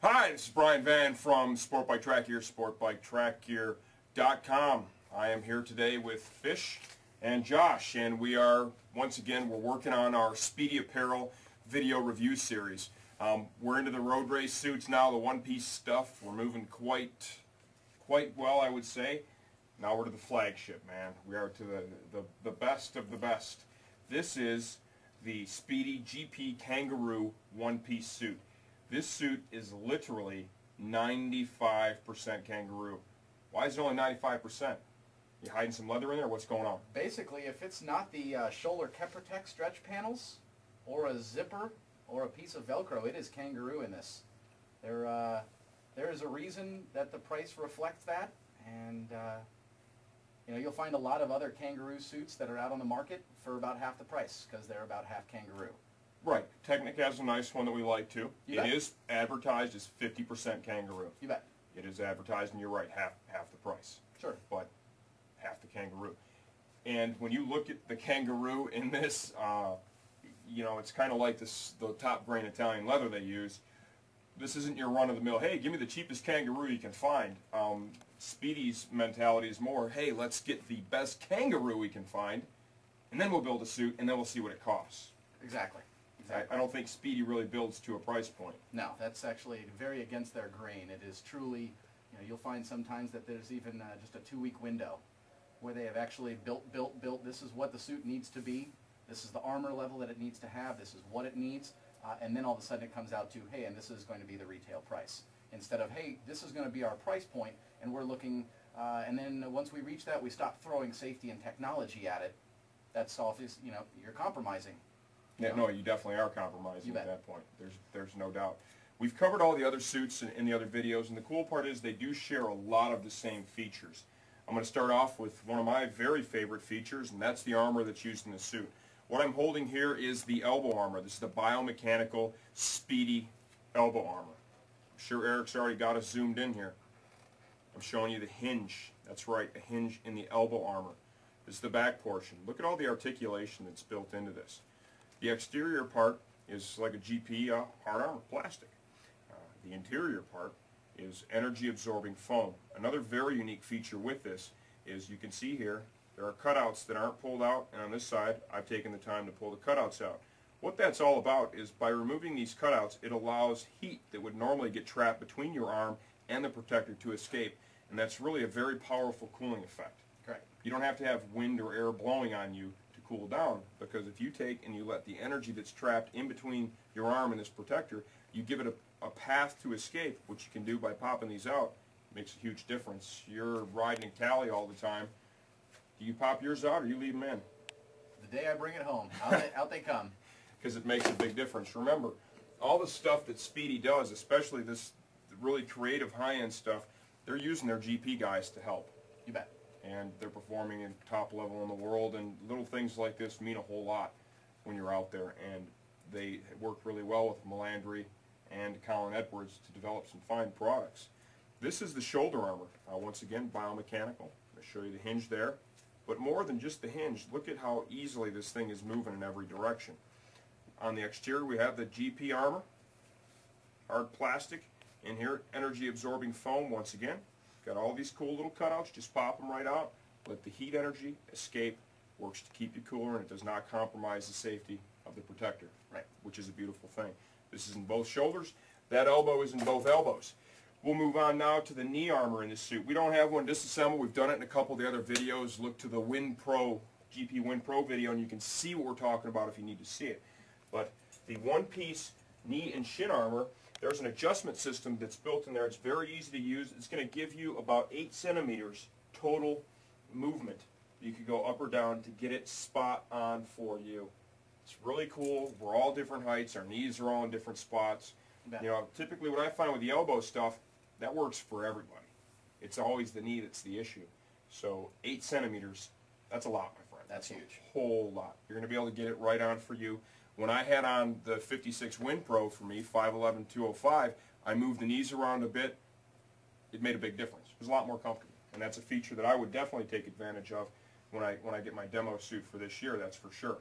Hi, this is Brian Van from Sport Bike Track Gear, sportbiketrackgear.com. I am here today with Fish and Josh, and we are, once again, we're working on our Spidi apparel video review series. We're into the road race suits now, the one-piece stuff. We're moving quite well, I would say. Now we're to the flagship, man. We are to the best of the best. This is the Spidi GP Kangaroo one-piece suit. This suit is literally 95% Kangaroo. Why is it only 95%? You hiding some leather in there? What's going on? Basically, if it's not the shoulder Keprotec stretch panels, or a zipper, or a piece of Velcro, it is Kangaroo in this. There is a reason that the price reflects that, and you know, you'll find a lot of other Kangaroo suits that are out on the market for about half the price because they're about half Kangaroo. Right. Technic has a nice one that we like too. You bet. It is advertised as 50% Kangaroo. You bet. It is advertised, and you're right, half the price. Sure. But half the Kangaroo. And when you look at the Kangaroo in this, you know, it's kind of like the top grain Italian leather they use. This isn't your run-of-the-mill, hey, give me the cheapest Kangaroo you can find. Spidi's mentality is more, hey, let's get the best Kangaroo we can find, and then we'll build a suit, and then we'll see what it costs. Exactly. I don't think Spidi really builds to a price point. No, that's actually very against their grain. It is truly, you know, you'll find sometimes that there's even just a 2-week window where they have actually built. This is what the suit needs to be. This is the armor level that it needs to have. This is what it needs. And then all of a sudden it comes out to, hey, and this is going to be the retail price. Instead of, hey, this is going to be our price point, and we're looking, and then once we reach that, we stop throwing safety and technology at it. That's all, you know, you're compromising. Yeah, no, you definitely are compromising at that point. There's no doubt. We've covered all the other suits in the other videos, and the cool part is they do share a lot of the same features. I'm going to start off with one of my very favorite features, and that's the armor that's used in the suit. What I'm holding here is the elbow armor. This is the biomechanical Spidi elbow armor. I'm sure Eric's already got us zoomed in here. I'm showing you the hinge. That's right, a hinge in the elbow armor. This is the back portion. Look at all the articulation that's built into this. The exterior part is like a GP hard armor, plastic. The interior part is energy-absorbing foam. Another very unique feature with this is you can see here there are cutouts that aren't pulled out, and on this side I've taken the time to pull the cutouts out. What that's all about is by removing these cutouts, it allows heat that would normally get trapped between your arm and the protector to escape, and that's really a very powerful cooling effect. Correct. You don't have to have wind or air blowing on you to cool down, because if you take and you let the energy that's trapped in between your arm and this protector, you give it a path to escape, which you can do by popping these out. It makes a huge difference. You're riding in Cali all the time. Do you pop yours out or you leave them in? The day I bring it home, out they come. Because it makes a big difference. Remember, all the stuff that Spidi does, especially this really creative high-end stuff, they're using their GP guys to help. You bet. And they're performing at top level in the world, and little things like this mean a whole lot when you're out there, and they work really well with Melandri and Colin Edwards to develop some fine products. This is the shoulder armor. Once again, biomechanical. I'll show you the hinge there. But more than just the hinge, look at how easily this thing is moving in every direction. On the exterior we have the GP armor, hard plastic. In here, energy absorbing foam once again. Got all these cool little cutouts, just pop them right out. Let the heat energy escape. Works to keep you cooler, and it does not compromise the safety of the protector, right? Which is a beautiful thing. This is in both shoulders. That elbow is in both elbows. We'll move on now to the knee armor in this suit. We don't have one disassembled. We've done it in a couple of the other videos. Look to the GP Win Pro video, and you can see what we're talking about if you need to see it. But the one-piece knee and shin armor, there's an adjustment system that's built in there. It's very easy to use. It's going to give you about 8 centimeters total movement. You could go up or down to get it spot on for you. It's really cool. We're all different heights. Our knees are all in different spots. You know, typically what I find with the elbow stuff, that works for everybody. It's always the knee that's the issue. So 8 centimeters, that's a lot, my friend. That's huge. A whole lot. You're going to be able to get it right on for you. When I had on the 56 Win Pro for me, 5'11", 205, I moved the knees around a bit. It made a big difference. It was a lot more comfortable. And that's a feature that I would definitely take advantage of when I get my demo suit for this year, that's for sure.